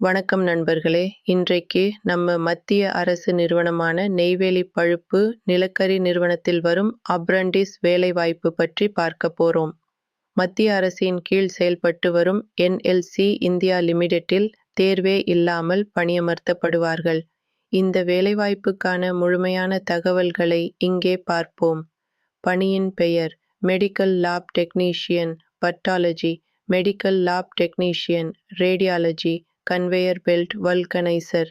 வணக்கம் நண்பர்களே. இன்றைக்கு நம்ம மத்திய அரசு நிறுவனமான நெய்வேலி பழுப்பு நிலக்கரி நிறுவனத்தில் வரும் அப்ரண்டிஸ் வேலைவாய்ப்பு பற்றி பார்க்க போறோம். மத்திய அரசின் கீழ் செயல்பட்டு வரும் NLC இந்தியா லிமிடெட்டில் தேர்வே இல்லாமல் பணியமர்த்தப்படுவார்கள். இந்த வேலைவாய்ப்புக்கான முழுமையான தகவல்களை இங்கே பார்ப்போம். பணியின் பெயர்: medical lab technician, pathology, medical lab technician, radiology, conveyor belt vulcaniser.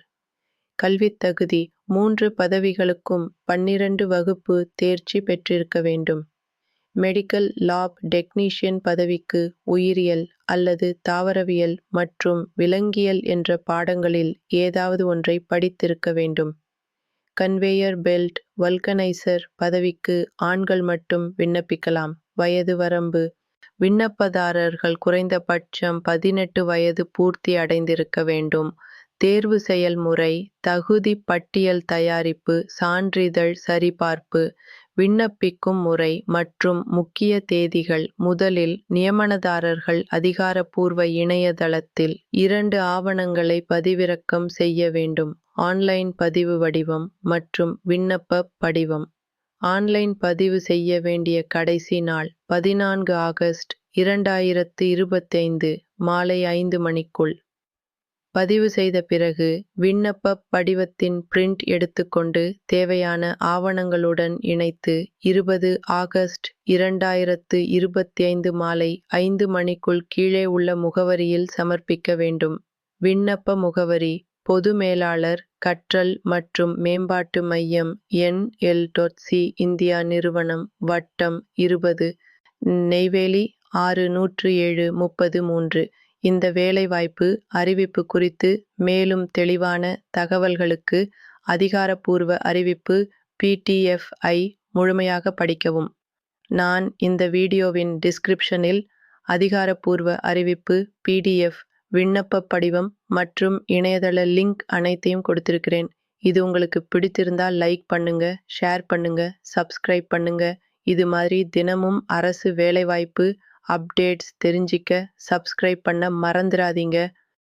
கல்வித் தகுதி: 3 பதவிகளுக்கும் 12 வகுப்பு தேர்ச்சி பெற்றிருக்க வேண்டும். மெடிக்கல் லேப் டெக்னீஷியன் பதவிக்கு உயிரியல் அல்லது தாவரவியல் மற்றும் விலங்கியல் என்ற பாடங்களில் ஏதாவது ஒன்றை படித்திருக்க வேண்டும். கன்வேயர் பெல்ட் வல்கனைசர் பதவிக்கு ஆண்கள் மட்டும் விண்ணப்பிக்கலாம். வயது வரம்பு: விண்ணப்பதாரர்கள் குறைந்தபட்சம் 18 வயது பூர்த்தி அடைந்திருக்க வேண்டும். தேர்வு செயல்முறை: தகுதி பட்டியல் தயாரிப்பு, சான்றிதழ் சரிபார்ப்பு, விண்ணப்பிக்கும் முறை மற்றும் முக்கிய தேதிகள். முதலில், நியமனதாரர்கள் அதிகாரப்பூர்வ இணையதளத்தில் 2 ஆவணங்களை பதிவிறக்கம் செய்ய வேண்டும். ஆன்லைன் பதிவு வடிவம் மற்றும் விண்ணப்ப படிவம். ஆன்லைன் பதிவு செய்ய வேண்டிய கடைசி நாள் 14 ஆகஸ்ட் 2025 மாலை 5 மணிக்குள். பதிவு செய்த பிறகு விண்ணப்ப படிவத்தின் பிரிண்ட் எடுத்துக்கொண்டு தேவையான ஆவணங்களுடன் இணைத்து 20 ஆகஸ்ட் 2025 மாலை 5 மணிக்குள் கீழே உள்ள முகவரியில் சமர்ப்பிக்க வேண்டும். விண்ணப்ப முகவரி: பொது மேலாளர், கற்றல் மற்றும் மேம்பாட்டு மையம், NL.C இந்தியா நிறுவனம், வட்டம் 20, நெய்வேலி 610733. இந்த வேலைவாய்ப்பு அறிவிப்பு குறித்து மேலும் தெளிவான தகவல்களுக்கு அதிகாரப்பூர்வ அறிவிப்பு PDF-ஐ முழுமையாக படிக்கவும். நான் இந்த வீடியோவின் டிஸ்கிரிப்ஷனில் அதிகாரப்பூர்வ அறிவிப்பு PDF, விண்ணப்ப படிவம் மற்றும் இணையதள லிங்க் அனைத்தையும் கொடுத்திருக்கிறேன். இது உங்களுக்கு பிடித்திருந்தால் லைக் பண்ணுங்க, ஷேர் பண்ணுங்க, சப்ஸ்கிரைப் பண்ணுங்க. இது மாதிரி தினமும் அரசு வேலைவாய்ப்பு அப்டேட்ஸ் தெரிஞ்சிக்க சப்ஸ்கிரைப் பண்ண மறந்துடாதீங்க.